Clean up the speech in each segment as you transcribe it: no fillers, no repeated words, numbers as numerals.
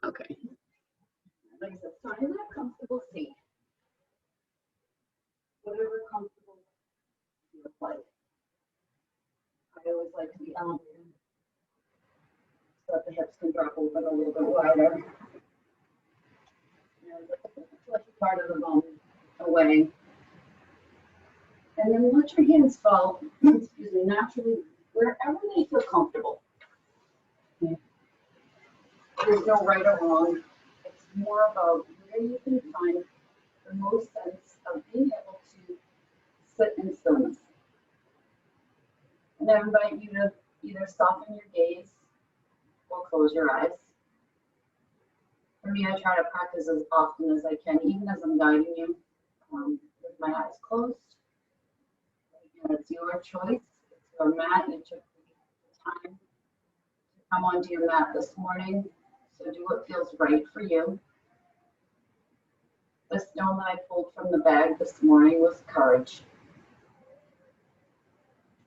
Okay. Like I said, find that comfortable seat. Whatever comfortable feels like. I always like to be elevated so that the hips can drop open a little bit wider. Push part of the bone away. And then let your hands fall, excuse me, naturally, wherever they feel comfortable. Okay. There's no right or wrong. It's more about where you can find the most sense of being able to sit in stillness. And I invite you to either soften your gaze or close your eyes. For me, I try to practice as often as I can, even as I'm guiding you, with my eyes closed. Again, it's your choice. It's your mat. You took the time to come onto your mat this morning, so do what feels right for you. The stone that I pulled from the bag this morning was courage.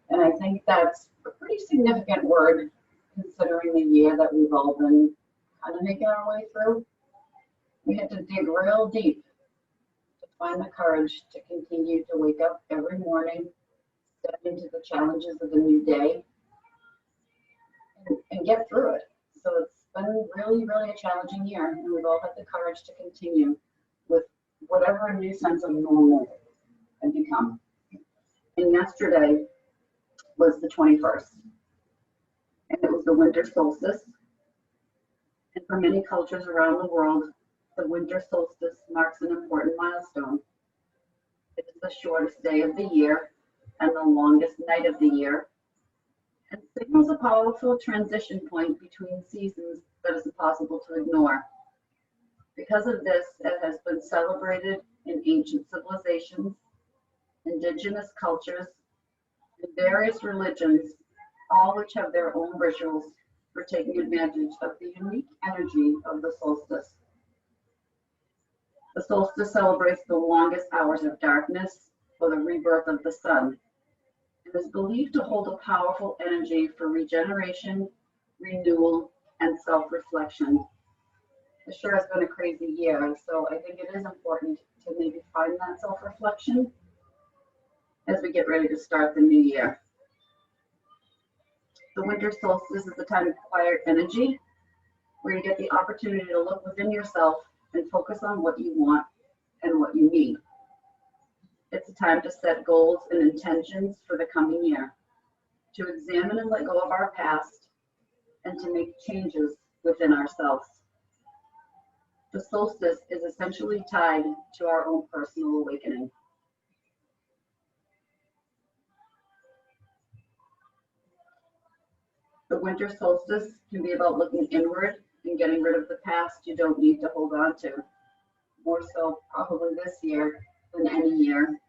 And I think that's a pretty significant word considering the year that we've all been kind of making our way through. We had to dig real deep to find the courage to continue to wake up every morning, step into the challenges of a new day, and get through it. So it's been really, really a challenging year, and we've all had the courage to continue with whatever a new sense of normal had become. And yesterday was the 21st, and it was the winter solstice. And for many cultures around the world, the winter solstice marks an important milestone. It is the shortest day of the year and the longest night of the year, and signals a powerful transition point between seasons that is impossible to ignore. Because of this, it has been celebrated in ancient civilizations, indigenous cultures, and various religions, all which have their own rituals for taking advantage of the unique energy of the solstice. The solstice celebrates the longest hours of darkness or the rebirth of the sun, and is believed to hold a powerful energy for regeneration, renewal, and self-reflection. It sure has been a crazy year, so I think it is important to maybe find that self-reflection as we get ready to start the new year. The winter solstice is a time of quiet energy, where you get the opportunity to look within yourself and focus on what you want and what you need. It's a time to set goals and intentions for the coming year, to examine and let go of our past, and to make changes within ourselves. The solstice is essentially tied to our own personal awakening. The winter solstice can be about looking inward and getting rid of the past you don't need to hold on to. More so probably this year than any year.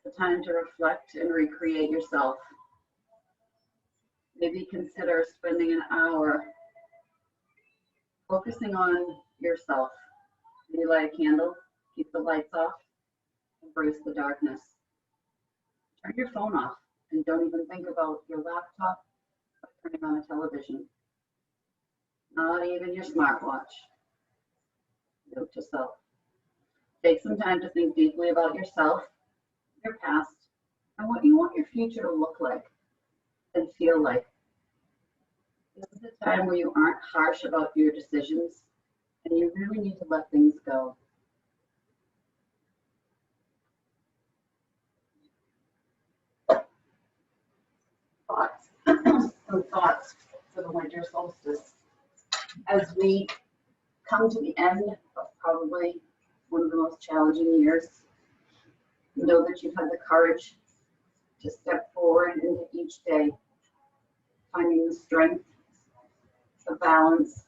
It's a time to reflect and recreate yourself. Maybe consider spending an hour focusing on yourself. Maybe light a candle, keep the lights off, embrace the darkness. Turn your phone off and don't even think about your laptop or turning on a television. Not even your smartwatch. Note to self. Take some time to think deeply about yourself, your past, and what you want your future to look like and feel like. This is a time where you aren't harsh about your decisions and you really need to let things go. Thoughts, some thoughts for the winter solstice. As we come to the end of probably one of the most challenging years, know that you've had the courage to step forward into each day, finding the strength, the balance,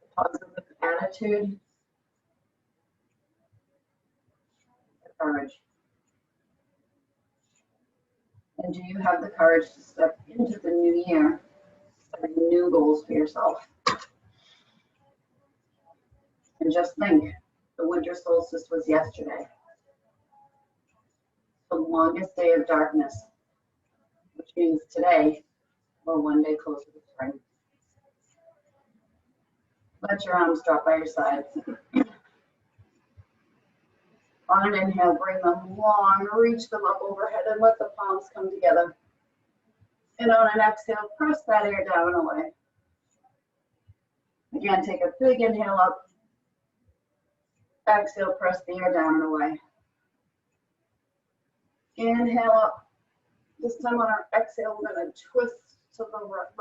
the positive attitude, the courage. And do you have the courage to step into the new year, setting new goals for yourself? And just think, the winter solstice was yesterday. So longest day of darkness, which means today we're one day closer to spring. Let your arms drop by your sides. On an inhale, bring them long, reach them up overhead and let the palms come together. And on an exhale, press that air down and away. Again, take a big inhale up. Exhale, press the air down and away. Inhale up. This time on our exhale, we're going to twist to the left.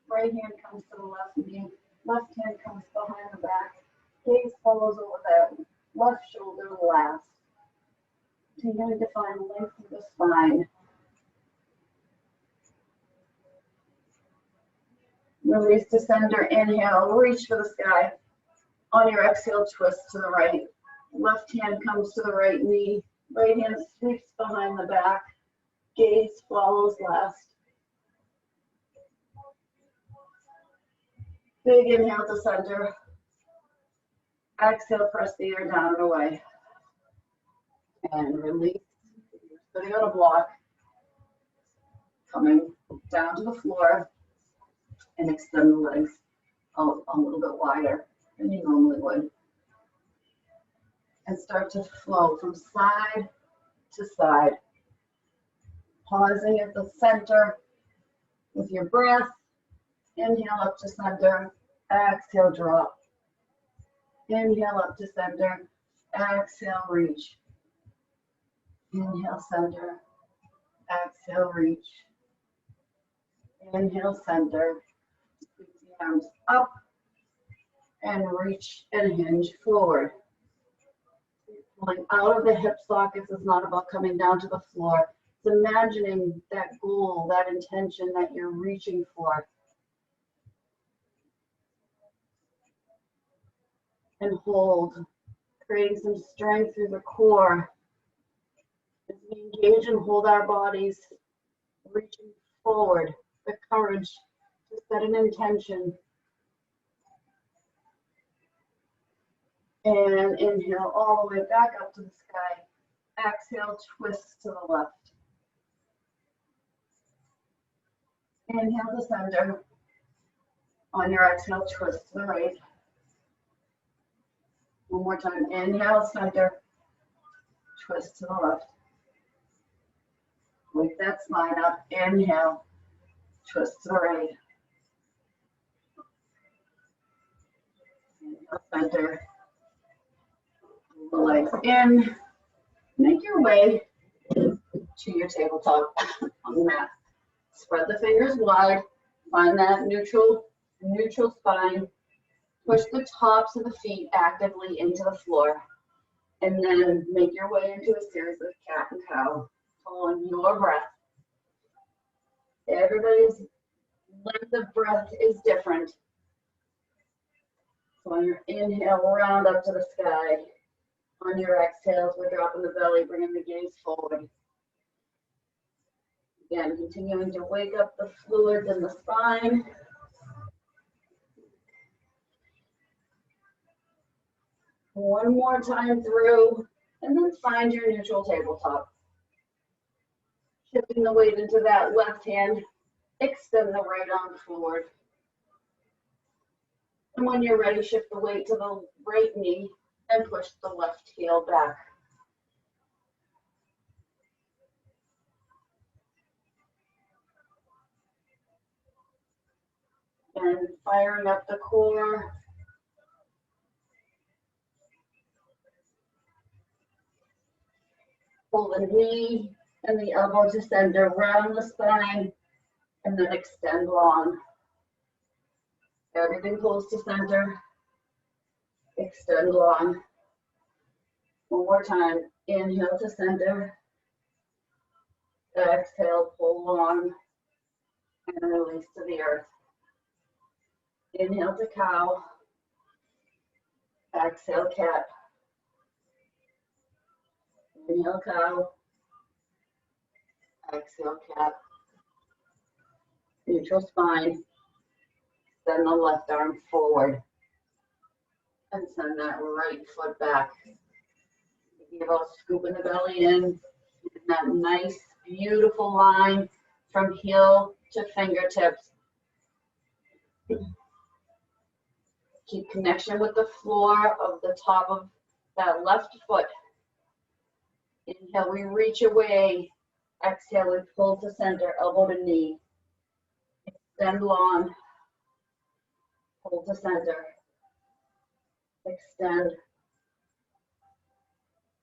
Right hand comes to the left knee. Left hand comes behind the back. Gaze follows over that left shoulder last. Continuing to find length through the spine. Release to center. Inhale, reach for the sky. On your exhale, twist to the right. Left hand comes to the right knee. Right hand sweeps behind the back. Gaze follows last. Big inhale to center. Exhale, press the air down and away. And release. Sitting on a block. Coming down to the floor. And extend the legs out a little bit wider than you normally would. And start to flow from side to side. Pausing at the center with your breath. Inhale up to center. Exhale, drop. Inhale up to center. Exhale, reach. Inhale, center. Exhale, reach. Inhale, center. Sweep the arms up and reach and hinge forward. Pulling out of the hip sockets is not about coming down to the floor. It's imagining that goal, that intention that you're reaching for. And hold, creating some strength through the core. As we engage and hold our bodies, reaching forward, the courage to set an intention. And inhale all the way back up to the sky. Exhale, twist to the left. Inhale to center. On your exhale, twist to the right. One more time. Inhale, center. Twist to the left. Wake that spine up. Inhale. Twist to the right. Inhale, center. The legs in. Make your way to your tabletop on the mat. Spread the fingers wide. Find that neutral spine. Push the tops of the feet actively into the floor. And then make your way into a series of cat and cow, following your breath. Everybody's length of breath is different. So on your inhale, round up to the sky. On your exhales, we're dropping the belly, bringing the gaze forward. Again, continuing to wake up the fluids in the spine. One more time through, and then find your neutral tabletop. Shifting the weight into that left hand, extend the right arm forward. And when you're ready, shift the weight to the right knee and push the left heel back. And firing up the core. Pull the knee and the elbow to center around the spine and then extend long. Everything pulls to center. Extend long. One more time. Inhale to center. Exhale, pull long. And release to the earth. Inhale to cow. Exhale, cat. Inhale, cow. Exhale, cat. Neutral spine. Send the left arm forward. And send that right foot back. Think about scooping the belly in. that nice, beautiful line from heel to fingertips. Keep connection with the floor of the top of that left foot. Inhale, we reach away. Exhale, we pull to center, elbow to knee. Extend long. Pull to center. Extend.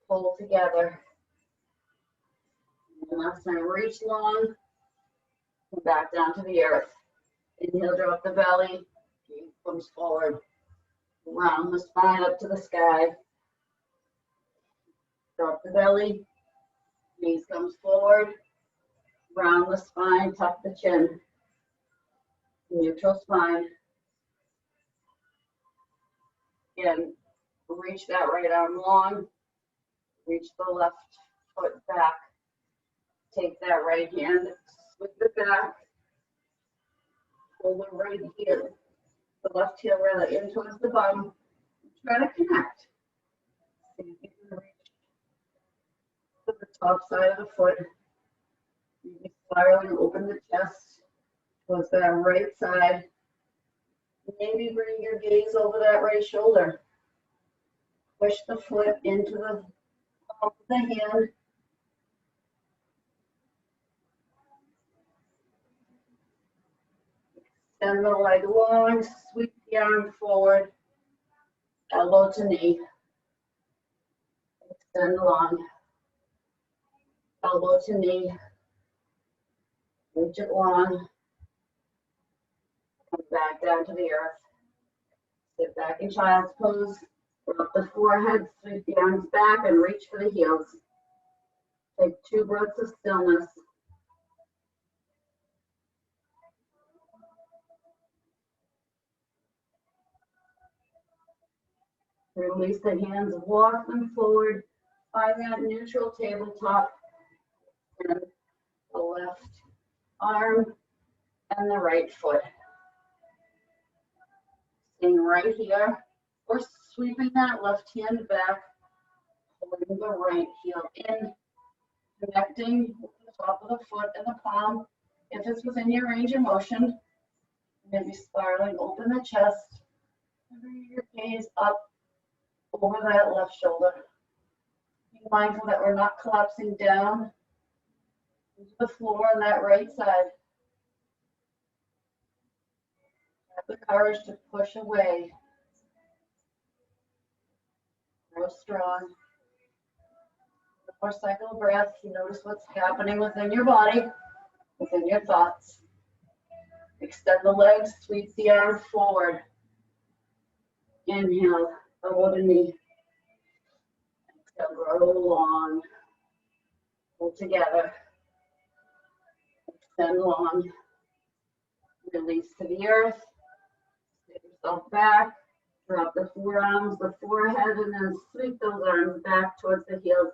Pull together. And last time, reach long. Come back down to the earth. Inhale, drop the belly. Gaze comes forward. Round the spine up to the sky. Drop the belly. Gaze comes forward. Round the spine, tuck the chin. Neutral spine. Again, reach that right arm long. Reach the left foot back. Take that right hand, swing it back. Pull the right heel, the left heel rather, in towards the bum. Try to connect. See if you can reach to the top side of the foot. Maybe spiraling, open the chest towards that right side. Maybe bring your gaze over that right shoulder. Push the foot into the palm of the hand. Extend the leg long, sweep the arm forward, elbow to knee. Extend long, elbow to knee. Reach it long. Come back down to the earth. Sit back in child's pose. Drop the forehead, sweep the arms back, and reach for the heels. Take 2 breaths of stillness. Release the hands, walk them forward. Find that neutral tabletop. And the left arm and the right foot. Staying right here, or sweeping that left hand back, pulling the right heel in, connecting with the top of the foot and the palm. If it's within your range of motion, maybe spiraling, open the chest, bring your gaze up over that left shoulder. Be mindful that we're not collapsing down into the floor on that right side. Have the courage to push away. Grow strong. One more cycle of breath. You notice what's happening within your body, within your thoughts. Extend the legs, sweep the arm forward. Inhale, elbow to knee. Exhale, grow long. Pull together. Extend long. Release to the earth. Sit yourself back. Drop the forearms, the forehead, and then sweep those arms back towards the heels.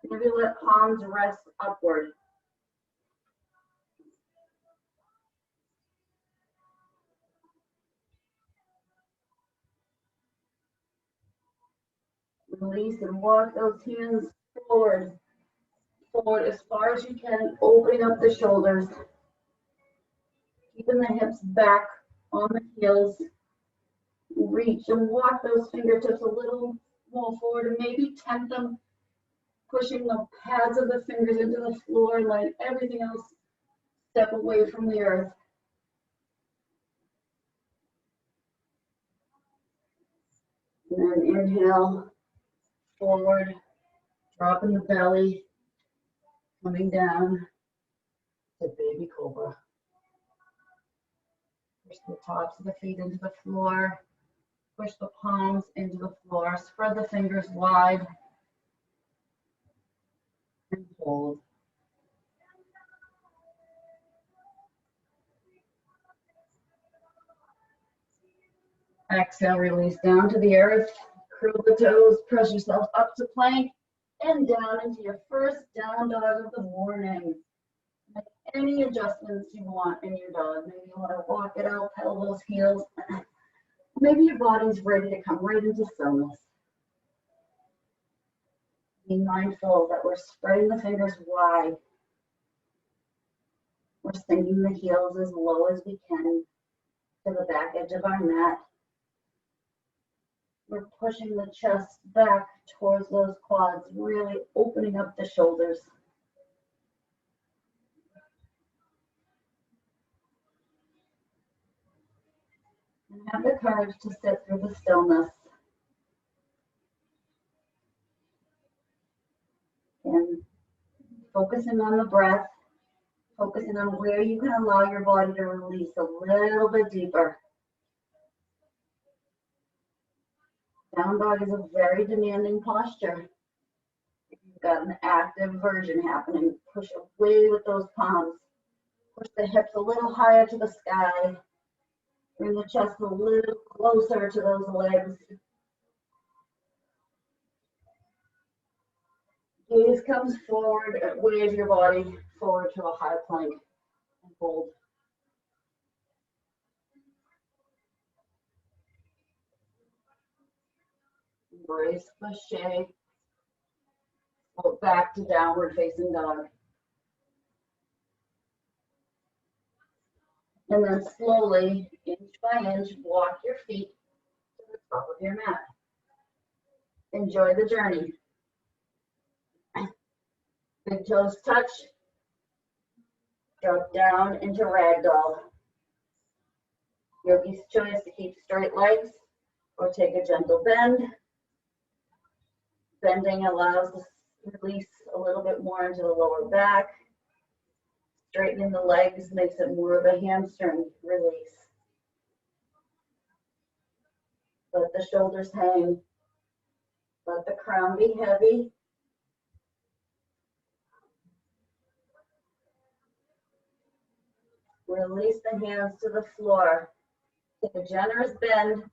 Maybe let palms rest upward. Release and walk those hands forward. Forward as far as you can, opening up the shoulders. Keeping the hips back on the heels. Reach and walk those fingertips a little more forward and maybe tent them, pushing the pads of the fingers into the floor and let everything else step away from the earth. And then inhale, forward, dropping the belly, coming down to baby cobra. Push the tops of the feet into the floor. Push the palms into the floor. Spread the fingers wide. And hold. Exhale, release down to the earth. Curl the toes. Press yourself up to plank and down into your first down dog of the morning. Make any adjustments you want in your dog. Maybe you want to walk it out, pedal those heels. Maybe your body's ready to come right into stillness. Be mindful that we're spreading the fingers wide. We're sinking the heels as low as we can to the back edge of our mat. We're pushing the chest back towards those quads, really opening up the shoulders. And have the courage to sit through the stillness. And focusing on the breath, focusing on where you can allow your body to release a little bit deeper. Down dog is a very demanding posture. If you've got an active version happening, push away with those palms. Push the hips a little higher to the sky. Bring the chest a little closer to those legs. Gaze comes forward, wave your body forward to a high plank and hold. Embrace the shake. Float back to downward facing dog. And then slowly, inch by inch, walk your feet to the top of your mat. Enjoy the journey. Big toes touch. Drop down into ragdoll. Yogi's choice to keep straight legs or take a gentle bend. Bending allows the release a little bit more into the lower back. Straightening the legs makes it more of a hamstring release. Let the shoulders hang. Let the crown be heavy. Release the hands to the floor. Take a generous bend.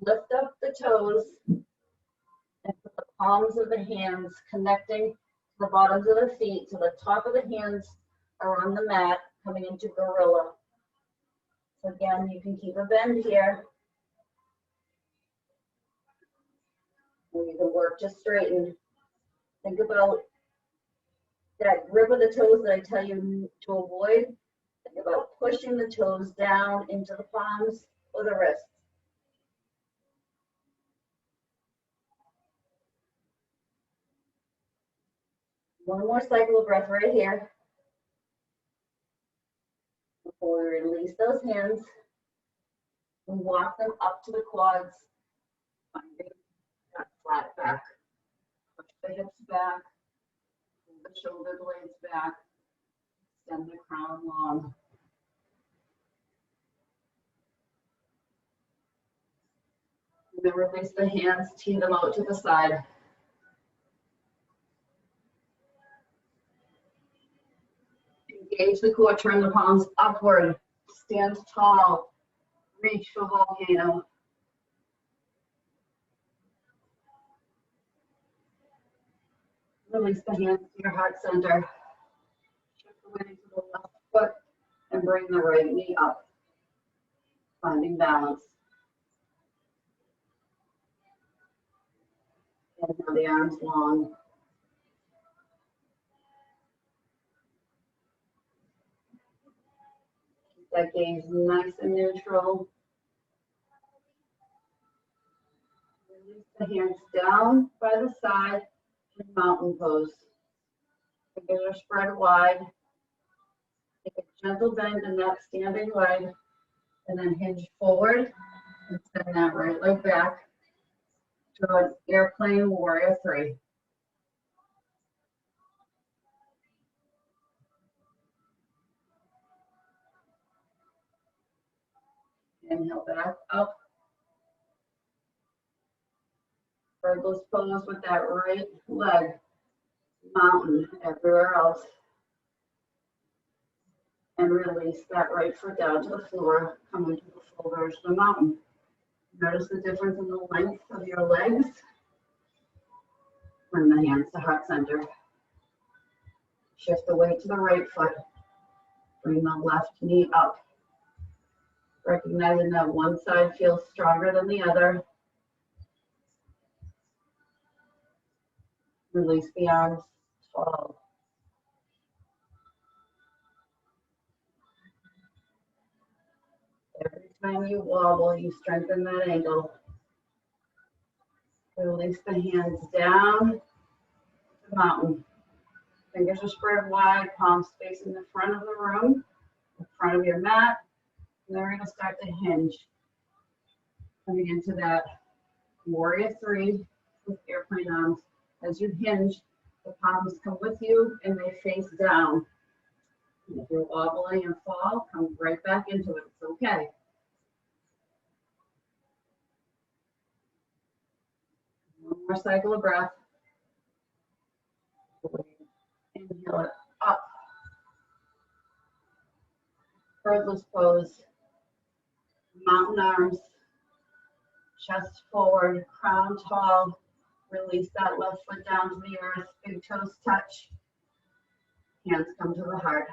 Lift up the toes. And put the palms of the hands connecting to the bottoms of the feet to the top of the hands are on the mat, coming into gorilla. So again, you can keep a bend here. And you can work to straighten. Think about that grip of the toes that I tell you to avoid. Think about pushing the toes down into the palms or the wrists. One more cycle of breath right here. Before we release those hands, we walk them up to the quads, finding that flat back. Push the hips back, pull the shoulder blades back, extend the crown long. And then release the hands, tee them out to the side. Engage the core, turn the palms upward, stand tall, reach for volcano. Release the hands to your heart center. Shift the weight to the left foot and bring the right knee up, finding balance. And now the arms long. Keep that gaze nice and neutral. Release the hands down by the side in mountain pose. Fingers are spread wide. Take a gentle bend in that standing leg and then hinge forward and send that right leg back to an airplane warrior 3. Inhale back up. Virgil's pose with that right leg. Mountain everywhere else. And release that right foot down to the floor, coming to the full version of the mountain. Notice the difference in the length of your legs. Bring the hands to heart center. Shift the weight to the right foot. Bring the left knee up. Recognizing that one side feels stronger than the other. Release the arms, fall. Every time you wobble, you strengthen that ankle. Release the hands down the mountain. Fingers are spread wide, palms facing the front of the room, the front of your mat. And then we're going to start to hinge. Coming into that warrior three with airplane arms. As you hinge, the palms come with you and they face down. And if you're wobbling and fall, come right back into it. It's okay. One more cycle of breath. Inhale it up. Birdless pose. Mountain arms. Chest forward, crown tall. Release that left foot down to the earth. Big toes touch. Hands come to the heart.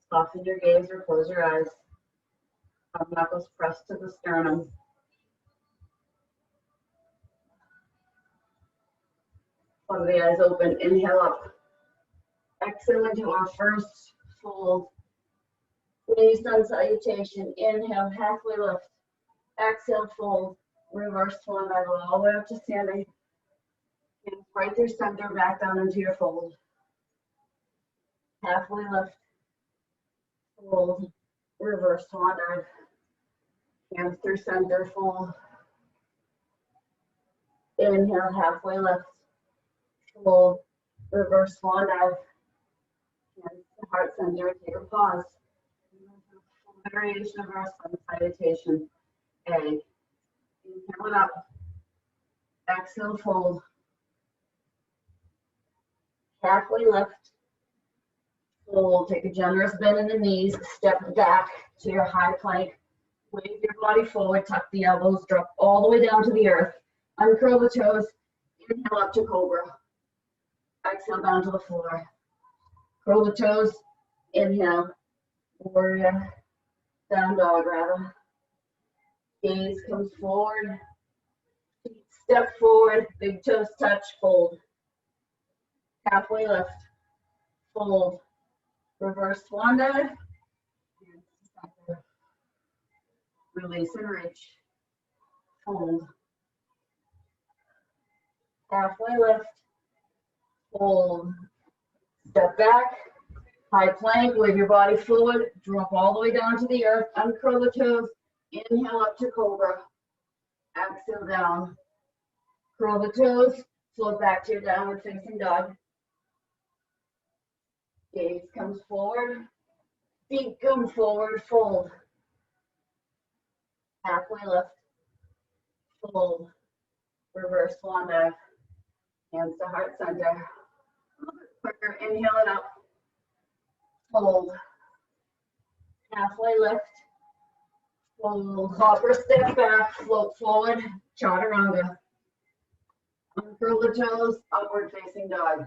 Soften your gaze or close your eyes. Thumb knuckles press to the sternum. One of the eyes open. Inhale up. Exhale into our first fold. Knee sun salutation. Inhale, halfway lift. Exhale, fold. Reverse swan dive all the way up to standing. Hands right through center, back down into your fold. Halfway lift. Fold. Reverse swan dive. Hands through center, fold. Inhale, halfway lift. Fold. Reverse swan dive. Hands to heart center. Take a pause. Variation of our sun salutation. A. Inhale it up. Exhale, fold. Halfway lift. Fold. Take a generous bend in the knees. Step back to your high plank. Wave your body forward. Tuck the elbows. Drop all the way down to the earth. Uncurl the toes. Inhale up to cobra. Exhale down to the floor. Curl the toes. Inhale. Warrior. Down dog rather. Gaze comes forward. Feet step forward. Big toes touch. Fold. Halfway lift. Fold. Reverse swan dive. Release and reach. Fold. Halfway lift. Fold. Step back. High plank. Wave your body forward. Drop all the way down to the earth. Uncurl the toes. Inhale up to cobra. Exhale down. Curl the toes. Float back to your downward facing dog. Gaze comes forward. Feet come forward. Fold. Halfway lift. Fold. Reverse swan dive. Hands to heart center. A little bit quicker. Inhale it up. Fold. Halfway lift. Fold. Hopper step back. Float forward. Chaturanga. Uncurl the toes. Upward facing dog.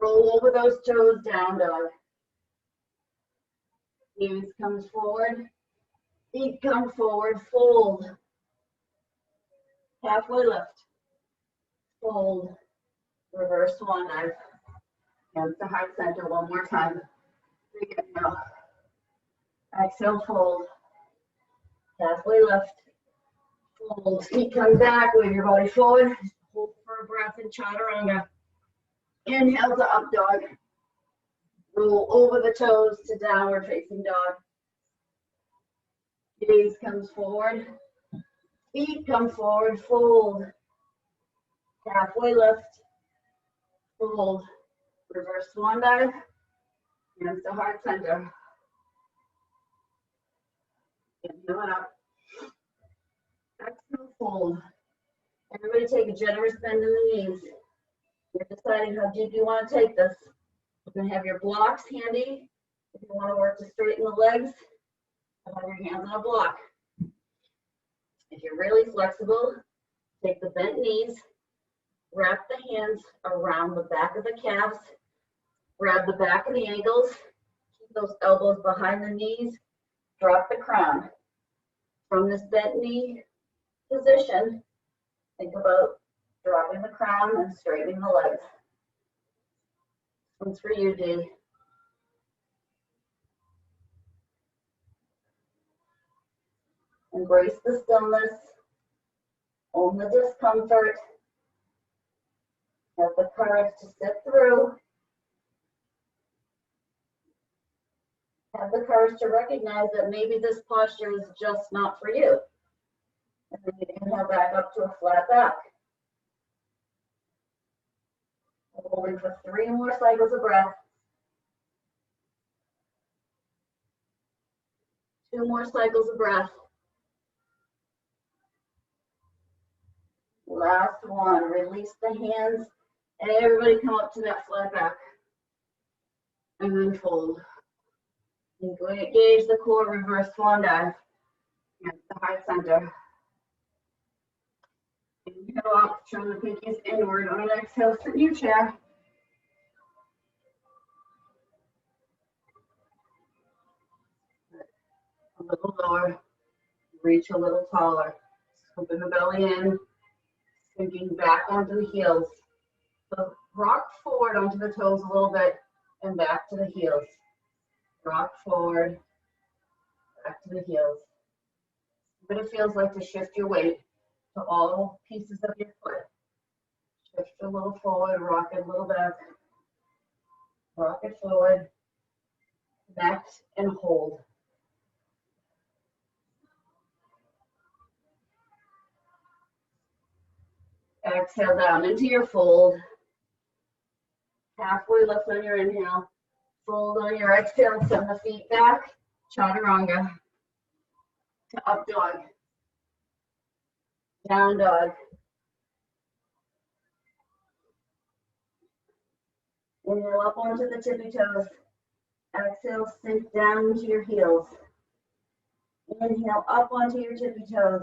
Roll over those toes. Down dog. Gaze comes forward. Feet come forward. Fold. Halfway lift. Fold. Reverse swan dive. Hands to heart center one more time. Big inhale. Exhale, fold. Halfway lift. Fold. Feet come back. Wave your body forward. Hold for a breath in chaturanga. Inhale to up dog. Roll over the toes to downward facing dog. Gaze comes forward. Feet come forward. Fold. Halfway lift. Fold. Reverse swan dive. Hands to heart center. Inhale it up. Exhale, fold. Everybody take a generous bend in the knees. You're deciding how deep you want to take this. You can have your blocks handy. If you want to work to straighten the legs, have your hands on a block. If you're really flexible, take the bent knees, wrap the hands around the back of the calves, grab the back of the ankles, keep those elbows behind the knees, drop the crown. From this bent knee position, think about Dropping the crown and straightening the legs. This one's for you, Dee. Embrace the stillness. Own the discomfort. Have the courage to sit through. Have the courage to recognize that maybe this posture is just not for you. And then you inhale back up to a flat back. Holding for 3 more cycles of breath. 2 more cycles of breath. Last one. Release the hands. And everybody come up to that flat back. And then fold. Engage the core, reverse swan dive. Against the heart center. Inhale up, turn the pinkies inward. On an exhale, straighten your chair. A little lower. Reach a little taller. Open the belly in. Sinking back onto the heels. So rock forward onto the toes a little bit and back to the heels. Rock forward, back to the heels. What it feels like to shift your weight to all pieces of your foot. Shift a little forward, rock it a little back. Rock it forward, connect and hold. Exhale down into your fold. Halfway lift on your inhale. Fold on your exhale, send the feet back. Chaturanga. To up dog. Down dog. Inhale up onto the tippy toes. Exhale, sink down into your heels. Inhale up onto your tippy toes.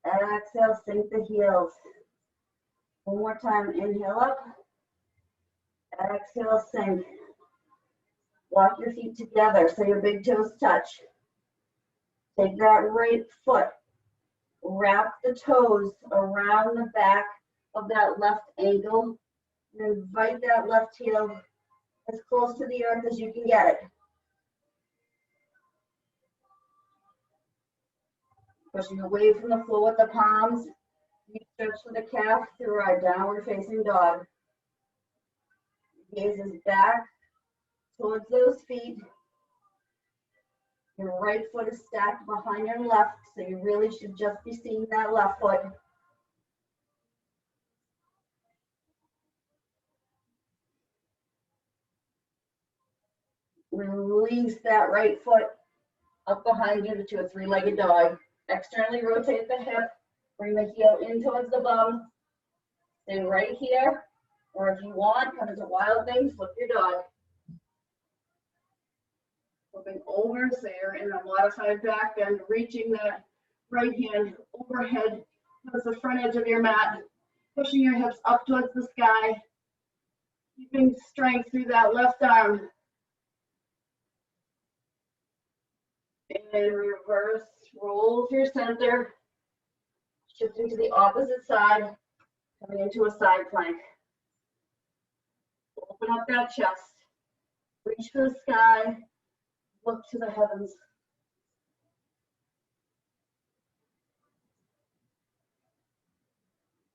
Exhale, sink the heels. One more time, inhale up. Exhale, sink. Walk your feet together so your big toes touch. Take that right foot. Wrap the toes around the back of that left ankle. And invite that left heel as close to the earth as you can get it. Pushing away from the floor with the palms. You stretch to the calf through our downward facing dog. Gaze is back towards those feet. Your right foot is stacked behind your left, so you really should just be seeing that left foot. Release that right foot up behind you to a 3-legged dog. Externally rotate the hip. Bring the heel in towards the bum. Stay right here. Or if you want, come into wild thing, flip your dog. Flipping over, so you're in a modified back bend, reaching that right hand overhead towards the front edge of your mat. Pushing your hips up towards the sky. Keeping strength through that left arm. And reverse, roll through center, shifting to the opposite side, coming into a side plank. Open up that chest, reach for the sky, look to the heavens.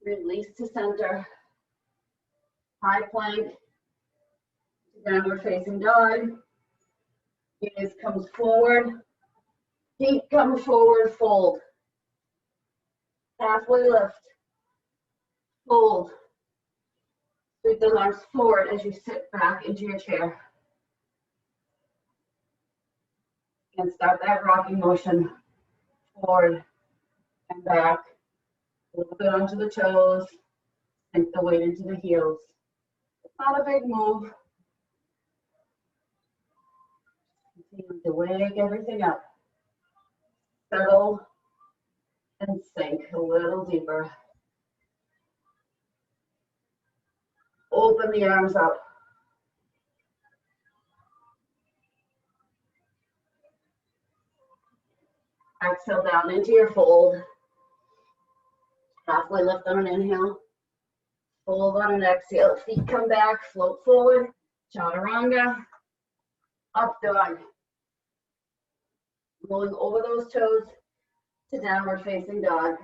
Release to center, high plank, downward facing dog. Gaze comes forward. Feet come forward, fold. Halfway lift. Fold. Sweep the arms forward as you sit back into your chair. And start that rocking motion. Forward and back. A little bit onto the toes. Sink the weight into the heels. It's not a big move. Continue to wake everything up. Settle and sink a little deeper. Open the arms up. Exhale down into your fold. Halfway lift on an inhale. Fold on an exhale. Feet come back, float forward. Chaturanga. Up dog. Rolling over those toes to downward facing dog.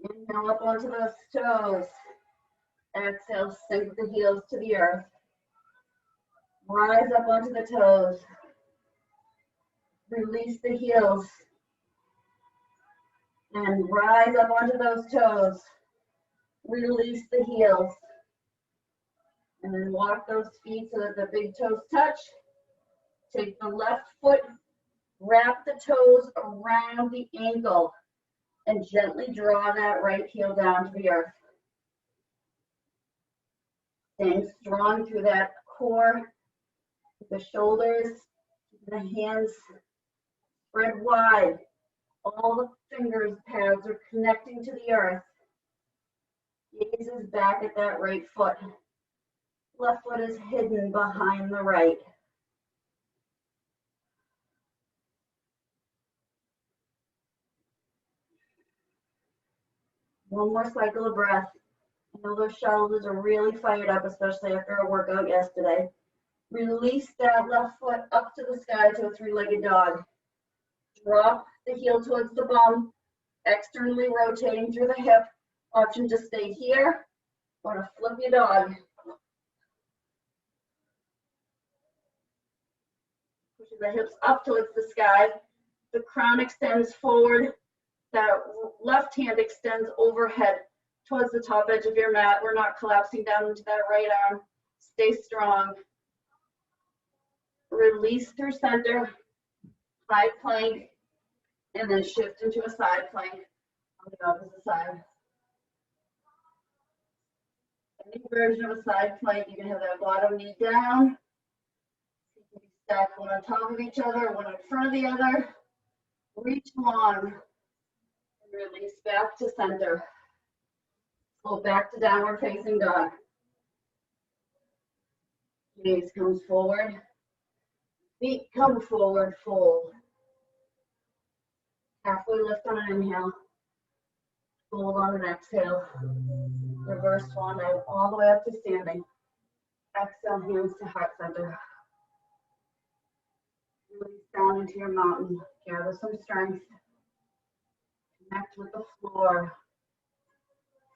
Inhale up onto those toes. Exhale, sink the heels to the earth. Rise up onto the toes. Release the heels. And rise up onto those toes. Release the heels. And then walk those feet so that the big toes touch. Take the left foot, wrap the toes around the ankle, and gently draw that right heel down to the earth. Staying strong through that core, the shoulders, the hands spread wide. All the fingers, pads are connecting to the earth. Gaze is back at that right foot. Left foot is hidden behind the right. One more cycle of breath. I know those shoulders are really fired up, especially after our workout yesterday. Release that left foot up to the sky to a three-legged dog. Drop the heel towards the bum, externally rotating through the hip. Option to stay here or to flip your dog. Pushing the hips up towards the sky. The crown extends forward. That left hand extends overhead towards the top edge of your mat. We're not collapsing down into that right arm. Stay strong. Release through center, high plank, and then shift into a side plank on the opposite side. Any version of a side plank, you can have that bottom knee down. You can be stacked one on top of each other, one in front of the other. Reach long. Release back to center. Float back to downward facing dog. Gaze comes forward. Feet come forward, fold. Halfway lift on an inhale. Fold on an exhale. Reverse swan dive all the way up to standing. Exhale, hands to heart center. Release down into your mountain. Gather some strength. Connect with the floor.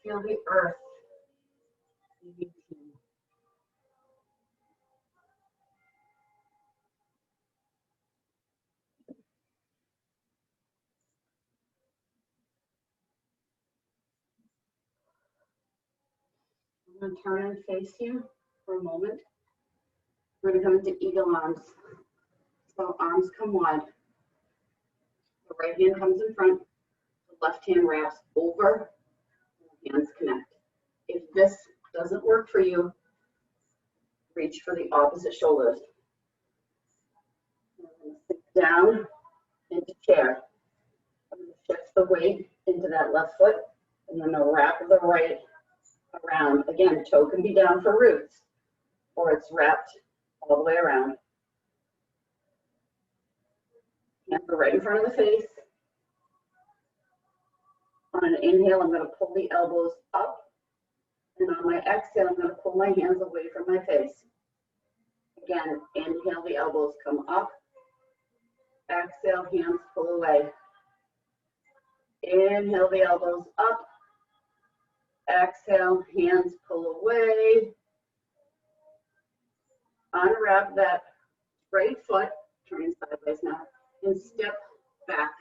Feel the earth. I'm going to turn and face you for a moment. We're going to come into eagle arms. So arms come wide. The right hand comes in front. The left hand wraps over. Hands connect. If this doesn't work for you, reach for the opposite shoulders. I'm going to sit down into chair. I'm going to shift the weight into that left foot, and then the wrap of the right around. Again, toe can be down for roots, or it's wrapped all the way around. Hands are right in front of the face. On an inhale, I'm going to pull the elbows up. And on my exhale, I'm going to pull my hands away from my face. Again, inhale, the elbows come up. Exhale, hands pull away. Inhale, the elbows up. Exhale, hands pull away. Unwrap that right foot, turning sideways now, and step back.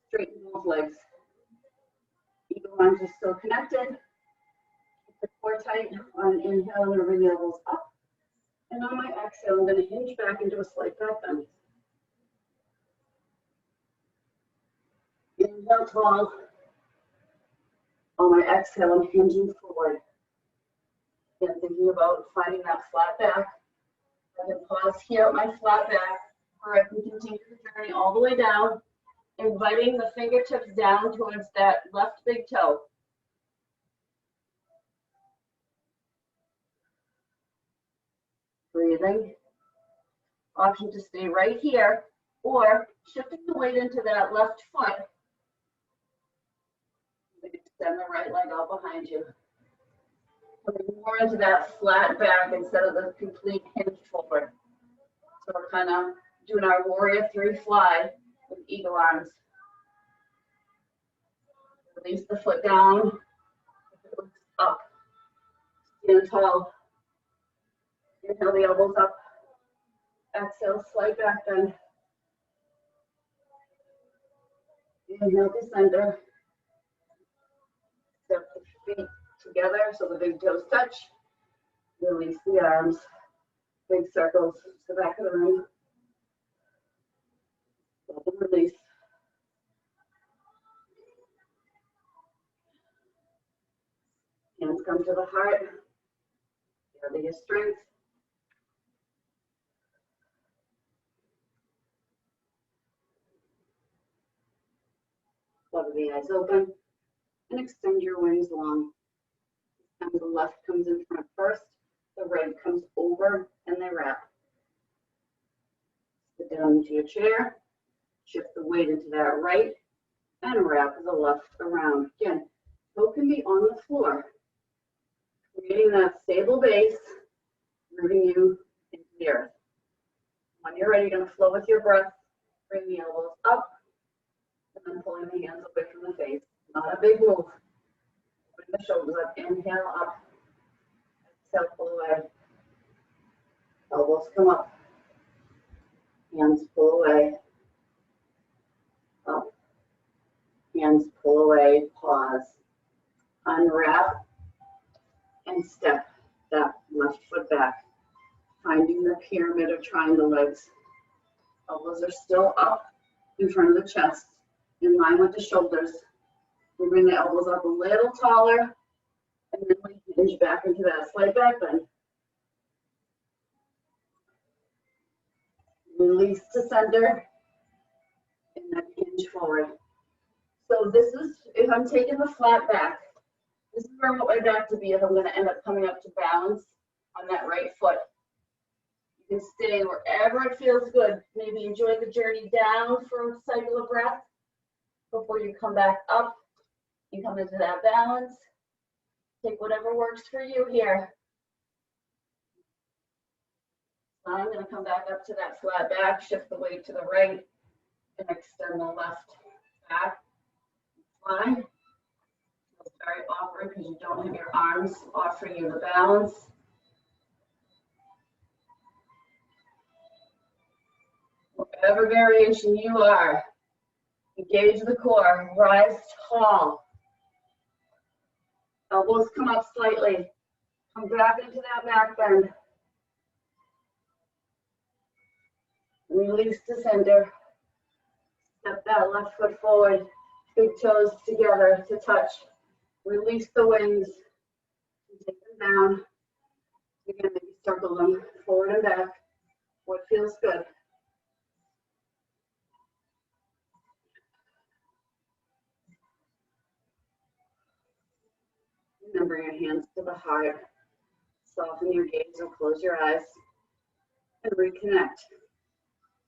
Straighten both legs. Eagle arms are still connected. Keep the core tight. On inhale, I'm going to bring the elbows up. And on my exhale, I'm going to hinge back into a slight back bend. Inhale, tall. On my exhale, I'm hinging forward. And thinking about finding that flat back. I can pause here at my flat back, or I can continue the journey all the way down, inviting the fingertips down towards that left big toe. Breathing. Option to stay right here, or shifting the weight into that left foot Extend the right leg out behind you. Coming more into that flat back instead of the complete hinge forward. So we're kind of doing our warrior 3 fly with eagle arms. Release the foot down, up, stand tall. Inhale the elbows up. Exhale, slight back bend. Inhale to center. Step the feet together so the big toes touch. Release the arms. Big circles to the back of the room. Let them release. Hands come to the heart. Gather your strength. Flutter the eyes open and extend your wings long. And the left comes in front first, the right comes over, and they wrap. Sit down into your chair, shift the weight into that right, and wrap the left around. Again, toe can be on the floor, creating that stable base, rooting you into the earth. When you're ready, you're going to flow with your breath. Bring the elbows up, and then pulling the hands away from the face. Not a big move. Bring the shoulders up. Inhale up. Exhale, pull away. Elbows come up. Hands pull away. Up. Hands pull away. Pause. Unwrap. And step that left foot back. Finding the pyramid or triangle legs. Elbows are still up in front of the chest, in line with the shoulders. We bring the elbows up a little taller, and then we hinge back into that slight back bend. Release to center, and then hinge forward. So this is, if I'm taking the flat back, this is where I want my back to be if I'm going to end up coming up to balance on that right foot. You can stay wherever it feels good. Maybe enjoy the journey down for a cycle of breath before you come back up. You come into that balance. Take whatever works for you here. Now I'm going to come back up to that flat back, shift the weight to the right, and extend the left back. Fine. It's very awkward because you don't have your arms offering you the balance. Whatever variation you are, engage the core, rise tall. Elbows come up slightly. Come back into that back bend. Release to center. Step that left foot forward. Big toes together to touch. Release the wings. Take them down. Again, maybe circle them forward and back. What feels good. And then bring your hands to the heart. Soften your gaze or close your eyes. And reconnect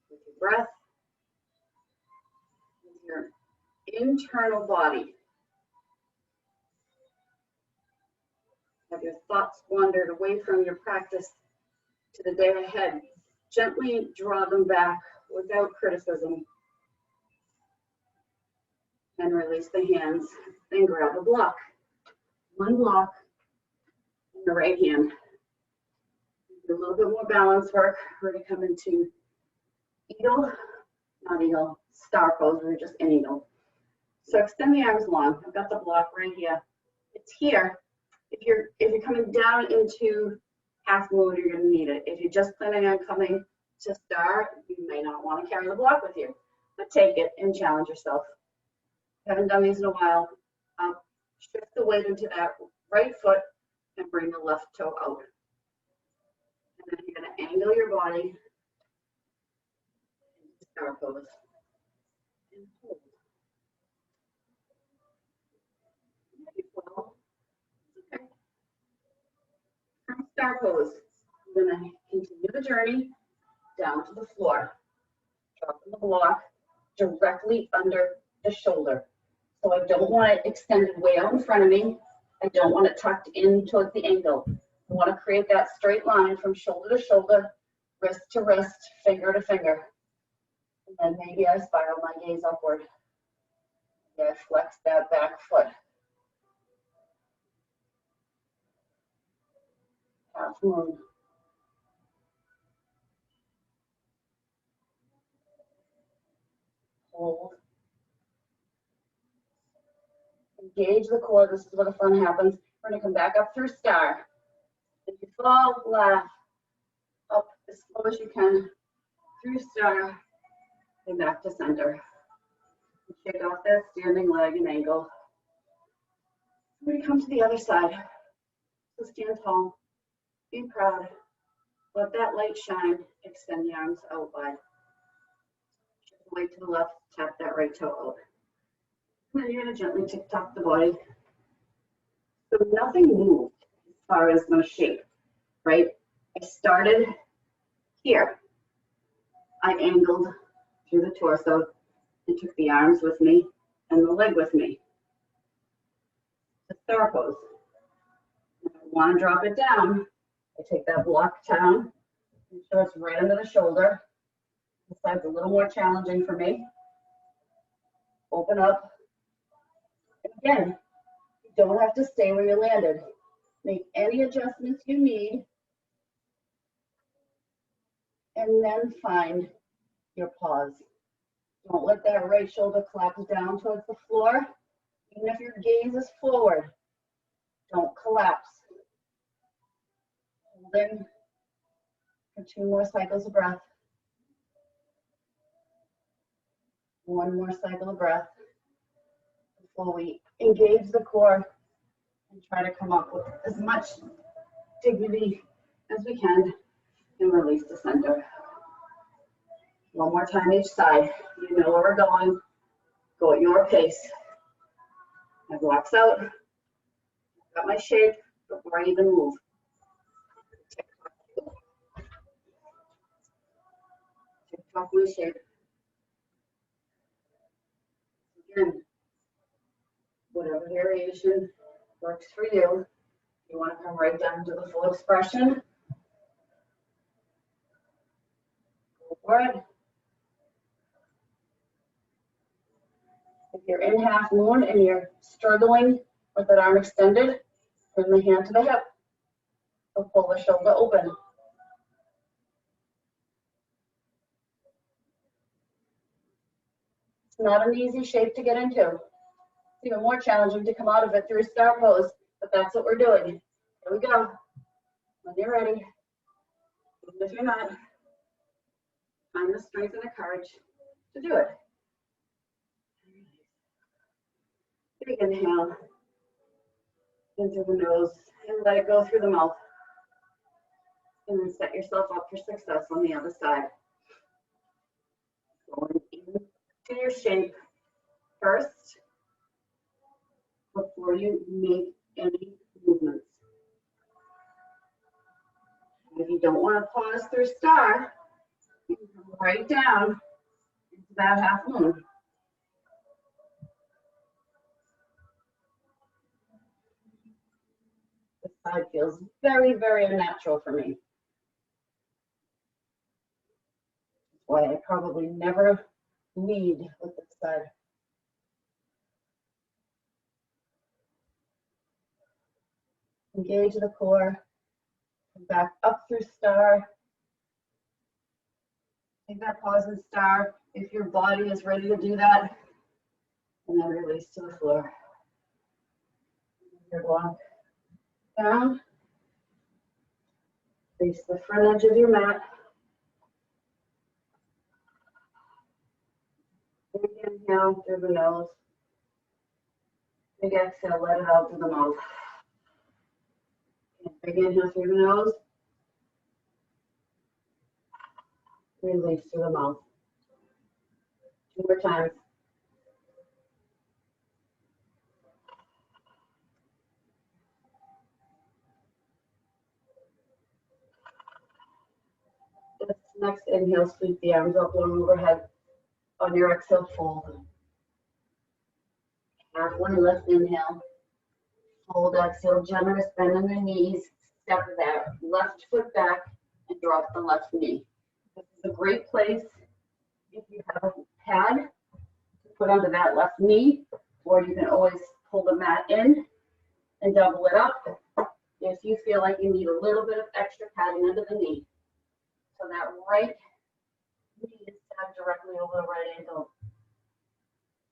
with your breath, with your internal body. Have your thoughts wandered away from your practice to the day ahead? Gently draw them back without criticism. And release the hands and grab a block. One block in the right hand. Do a little bit more balance work. We're going to come into eagle, not eagle, star pose. We're just in eagle. So extend the arms long. I've got the block right here. It's here. If you're coming down into half moon, you're going to need it. If you're just planning on coming to star, you may not want to carry the block with you, but take it and challenge yourself. Haven't done these in a while. Shift the weight into that right foot and bring the left toe out. And then you're going to angle your body into star pose. And hold. Well, okay. From star pose, I'm going to continue the journey down to the floor. Dropping the block directly under the shoulder. So I don't want it extended way out in front of me. I don't want it tucked in towards the ankle. I want to create that straight line from shoulder to shoulder, wrist to wrist, finger to finger. And then maybe I spiral my gaze upward. Maybe I flex that back foot. Half moon. Hold. Engage the core. This is where the fun happens. We're going to come back up through star. If you fall, laugh. Up as slow as you can through star and back to center. Shake off that standing leg and ankle. We're going to come to the other side. So stand tall. Be proud. Let that light shine. Extend the arms out wide. Shift the weight to the left. Tap that right toe out. And then you're going to gently tick-tock the body. So nothing moved as far as my shape, right? I started here. I angled through the torso and took the arms with me and the leg with me. The star pose. If I want to drop it down, I take that block down, make sure it's right under the shoulder. This side's a little more challenging for me. Open up. And again, you don't have to stay where you landed. Make any adjustments you need, and then find your pause. Don't let that right shoulder collapse down towards the floor. Even if your gaze is forward, don't collapse. Hold in for 2 more cycles of breath. 1 more cycle of breath before we engage the core and try to come up with as much dignity as we can and release to center. 1 more time each side. You know where we're going. Go at your pace. I blocks out. Got my shape before I even move. Tick-tock my shape. Again, whatever variation works for you. You want to come right down to the full expression. Go for it. If you're in half moon and you're struggling with that arm extended, bring the hand to the hip. So pull the shoulder open. It's not an easy shape to get into. It's even more challenging to come out of it through a star pose, but that's what we're doing. Here we go. When you're ready, even if you're not, find the strength and the courage to do it. Big inhale in through the nose and let it go through the mouth. And then set yourself up for success on the other side. Going into your shape first before you make any movements. If you don't want to pause through star, you can come right down into that half moon. This side feels very, very unnatural for me. That's why I probably never lead with this side. Engage the core. Come back up through star. Take that pause in star if your body is ready to do that. And then release to the floor. Your block down. Face the front edge of your mat. Big inhale through the nose. Big exhale, let it out through the mouth. Big inhale through the nose. Release through the mouth. 2 more times. This next inhale, sweep the arms up long overhead. On your exhale, fold. Halfway lift, inhale. Fold, exhale, generous bend in the knees. Step that left foot back and drop the left knee. This is a great place if you have a pad to put under that left knee, or you can always pull the mat in and double it up if you feel like you need a little bit of extra padding under the knee. So that right knee is stacked directly over the right ankle.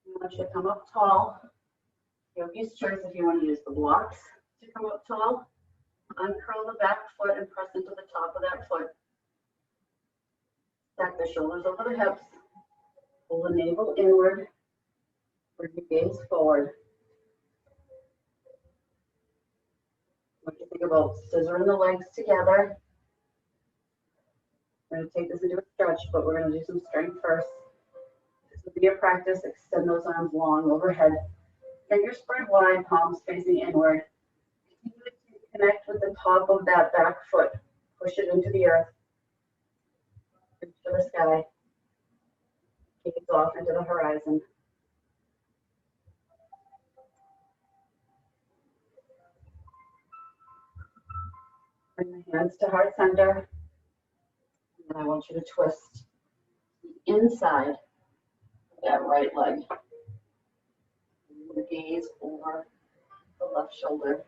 You want you to come up tall. Yogi's choice if you want to use the blocks to come up tall. Uncurl the back foot and press into the top of that foot. Stack the shoulders over the hips. Pull the navel inward. Bring your gaze forward. What do you think about scissoring the legs together? We're going to take this into a stretch, but we're going to do some strength first. This will be a practice. Extend those arms long overhead. Fingers spread wide, palms facing inward. Continue to connect with the top of that back foot. Push it into the earth. Reach to the sky. Gaze off into the horizon. Bring the hands to heart center. And I want you to twist the inside of that right leg. The gaze over the left shoulder.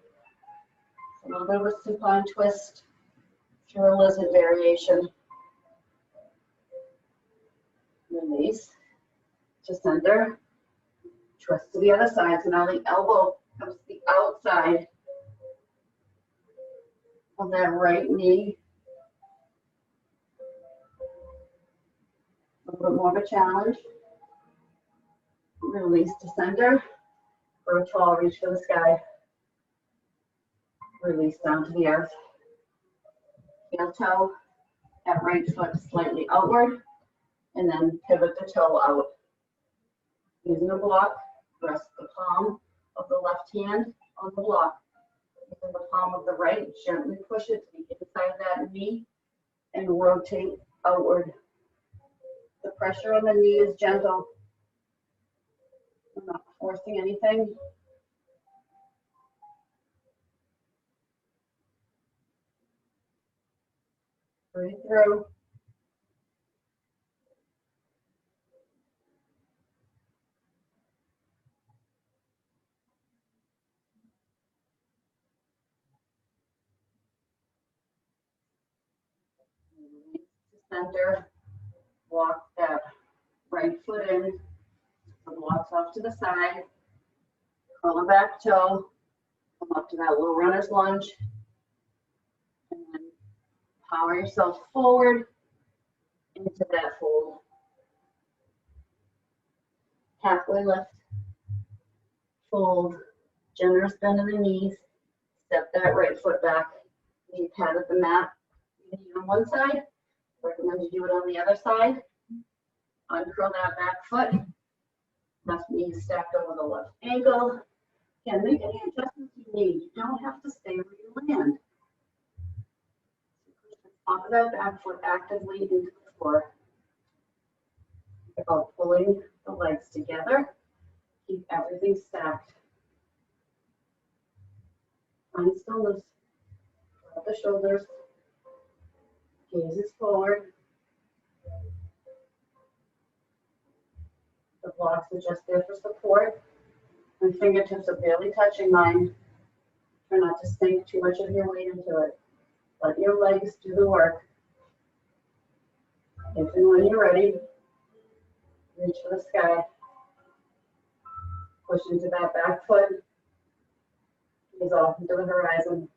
A little bit of a supine twist through a lizard variation. Release to center. Twist to the other side. So now the elbow comes to the outside of that right knee. A little bit more of a challenge. Release to center. For a tall reach for the sky. Release down to the earth. Heel toe, that right foot slightly outward, and then pivot the toe out. Using a block, rest the palm of the left hand on the block. Using the palm of the right, gently push it to the inside of that knee and rotate outward. The pressure on the knee is gentle. I'm not forcing anything. Breathe through. Release to center. Walk that right foot in. The blocks off to the side. Curl the back toe. Come up to that little runner's lunge. And then power yourself forward into that fold. Halfway lift. Fold. Generous bend in the knees. Step that right foot back. Knee pad at the mat. Knee on one side. Recommend you do it on the other side. Uncurl that back foot. Left knee stacked over the left ankle. Again, make any adjustments you need. You don't have to stay where you land. Top of that back foot actively into the floor. About pulling the legs together. Keep everything stacked. Find stillness. Drop the shoulders. Gaze is forward. The blocks are just there for support. My fingertips are barely touching mine. Try not to sink too much of your weight into it. Let your legs do the work. If and when you're ready, reach for the sky. Push into that back foot. Gaze off into the horizon.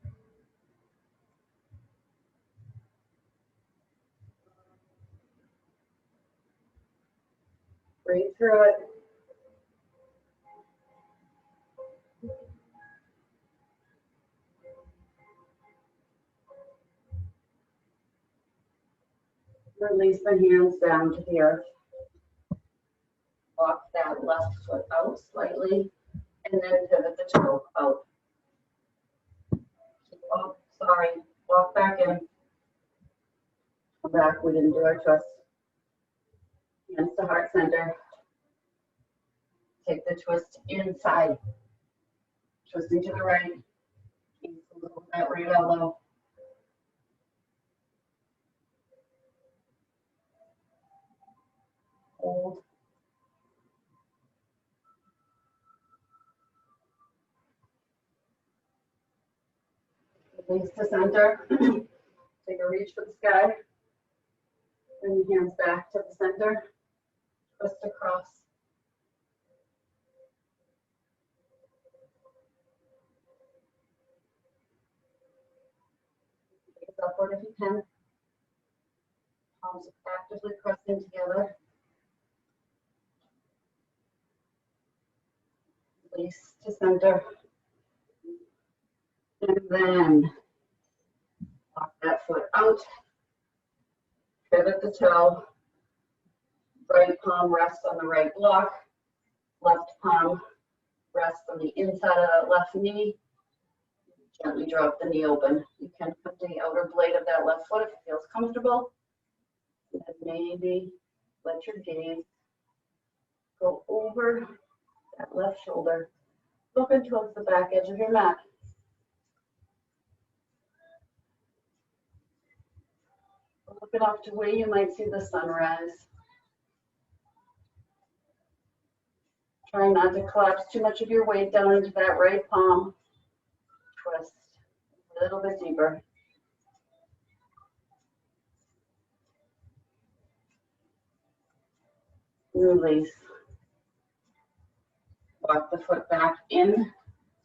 Breathe through it. Release the hands down to the earth. Walk that left foot out slightly, and then pivot the toe out. Oh, sorry. Walk back in. Come back. We didn't do our twist. Hands to heart center. Take the twist inside, twisting to the right. Keep a little of that right elbow. Hold. Release to center. Take a reach for the sky. Bring your hands back to the center. Twist across. Gaze upward if you can. Palms actively pressing together. Release to center. And then walk that foot out. Pivot the toe. Right palm rests on the right block. Left palm rests on the inside of that left knee. Gently drop the knee open. You can put the outer blade of that left foot if it feels comfortable. And maybe let your gaze go over that left shoulder, looking towards the back edge of your mat. Looking off to where you might see the sunrise. Try not to collapse too much of your weight down into that right palm. Twist a little bit deeper. Release. Walk the foot back in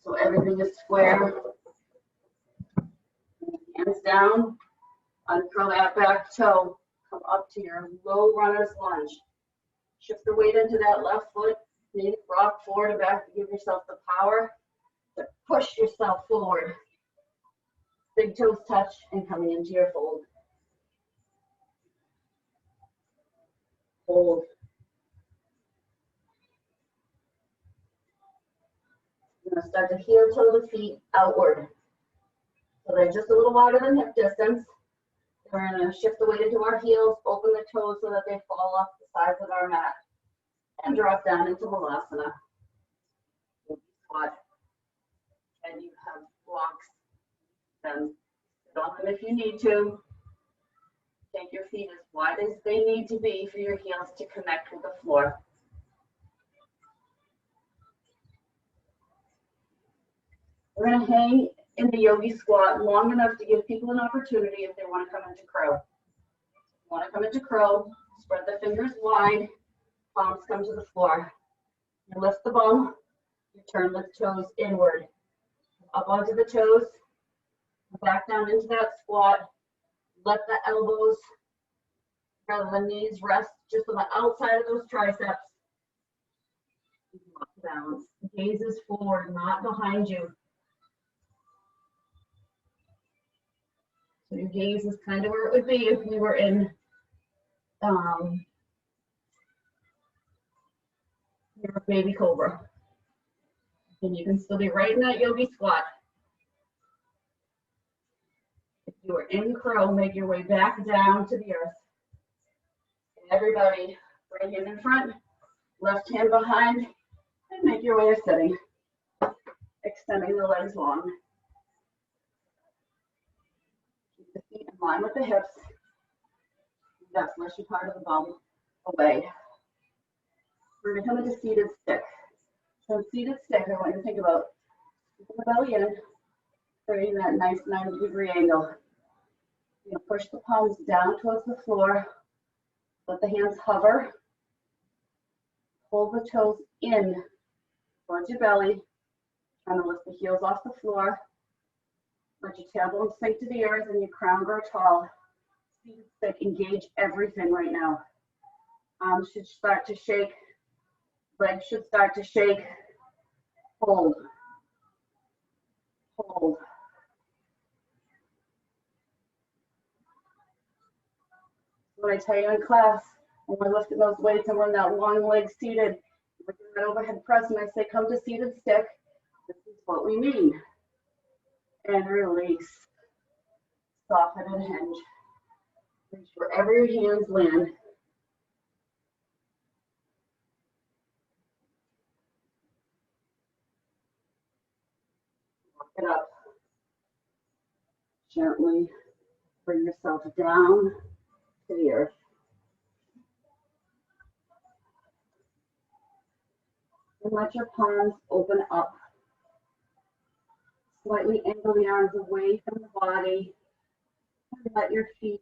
so everything is square. Hands down. Uncurl that back toe. Come up to your low runner's lunge. Shift the weight into that left foot. Maybe rock forward and back to give yourself the power to push yourself forward. Big toes touch and coming into your fold. Hold. You're going to start to heel toe the feet outward. So they're just a little wider than hip distance. We're going to shift the weight into our heels, open the toes so that they fall off the sides of our mat, and drop down into Halasana. Squat. And you have blocks. Then sit on them if you need to. Take your feet as wide as they need to be for your heels to connect with the floor. We're going to hang in the yogi squat long enough to give people an opportunity if they want to come into crow. If you want to come into crow, spread the fingers wide, palms come to the floor. You lift the bum, you turn the toes inward. Up onto the toes, back down into that squat. Let the elbows, rather than knees, rest just on the outside of those triceps. Balance. Gaze is forward, not behind you. So your gaze is kind of where it would be if we were in your baby cobra. And you can still be right in that yogi squat. If you are in crow, make your way back down to the earth. Everybody, right hand in front, left hand behind, and make your way to sitting. Extending the legs long. Keep the feet in line with the hips. That's fleshy part of the bum away. We're going to come into seated stick. So seated stick, I want you to think about keeping the belly in, creating that nice 90-degree angle. You're going to push the palms down towards the floor. Let the hands hover. Pull the toes in towards your belly. Trying to lift the heels off the floor. Let your tailbone sink to the earth and your crown grow tall. Seated stick, engage everything right now. Arms should start to shake. Legs should start to shake. Hold. Hold. When I tell you in class, when we're lifting those weights and we're in that long leg seated, we're doing that overhead press, and I say, come to seated stick. This is what we mean. And release. Soften and hinge. Reach wherever your hands land. Get up. Gently bring yourself down to the earth. And let your palms open up. Slightly angle the arms away from the body. And let your feet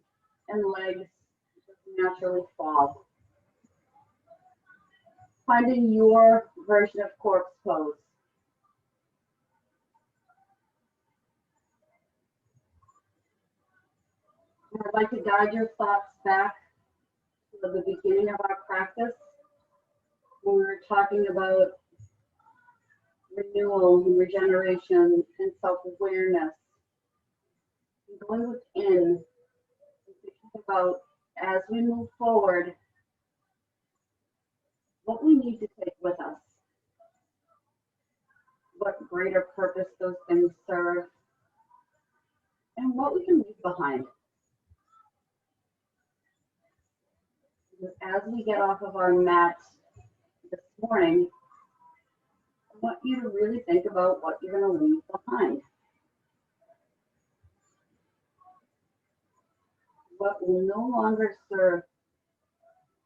and legs just naturally fall. Finding your version of corpse pose. And I'd like to guide your thoughts back to the beginning of our practice when we were talking about renewal and regeneration and self-awareness. And going within and thinking about, as we move forward, what we need to take with us, what greater purpose those things serve, and what we can leave behind. As we get off of our mat this morning, I want you to really think about what you're going to leave behind. What will no longer serve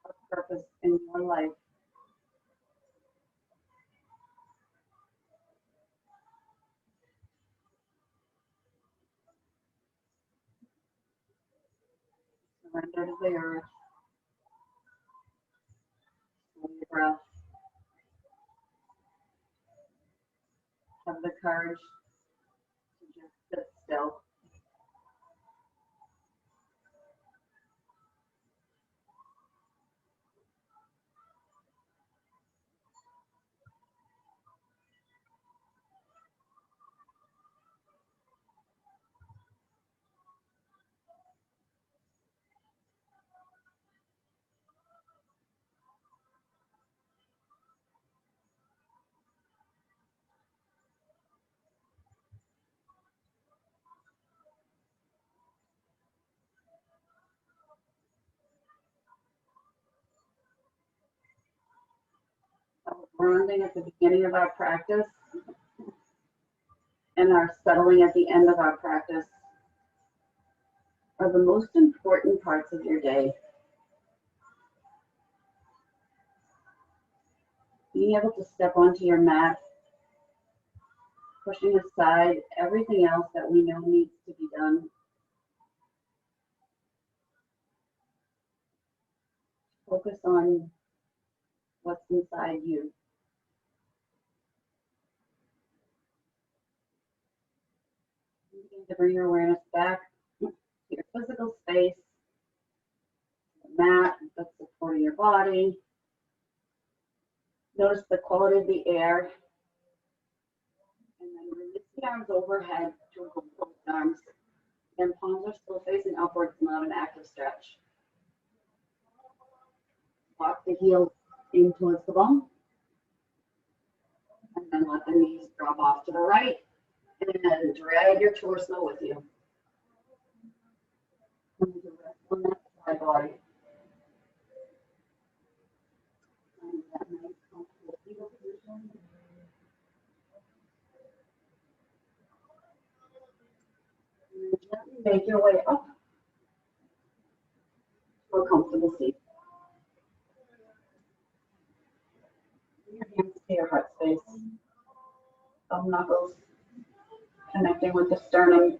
a purpose in your life. Surrender to the earth. Slow your breath. Have the courage to just sit still. Grounding at the beginning of our practice and our settling at the end of our practice are the most important parts of your day. Being able to step onto your mat, pushing aside everything else that we know needs to be done. Focus on what's inside you. Begin to bring your awareness back to your physical space, the mat that's supporting your body. Notice the quality of the air. And then release the arms overhead to hold both arms. And palms are still facing upwards, not an active stretch. Walk the heels in towards the bone. And then let the knees drop off to the right. And then drag your torso with you. And rest on that side body. And that nice comfortable fetal position. And gently make your way up to a comfortable seat. Bring your hands to your heart space. Thumb knuckles connecting with the sternum.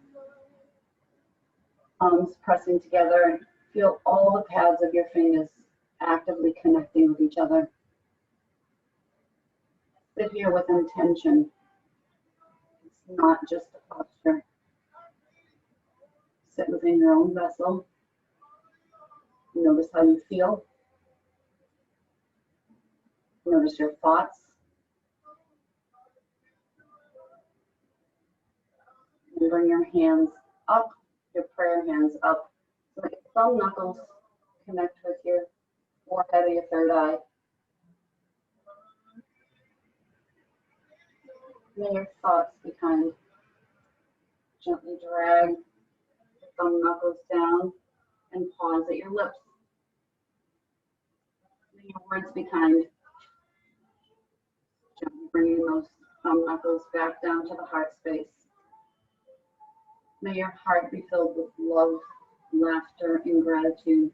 Palms pressing together. Feel all the pads of your fingers actively connecting with each other. Sit here with intention. It's not just a posture. Sit within your own vessel. Notice how you feel. Notice your thoughts. And bring your hands up, your prayer hands up. So your thumb knuckles connect with your forehead or your third eye. May your thoughts be kind. Gently drag the thumb knuckles down and pause at your lips. May your words be kind. Gently bringing those thumb knuckles back down to the heart space. May your heart be filled with love, laughter, and gratitude.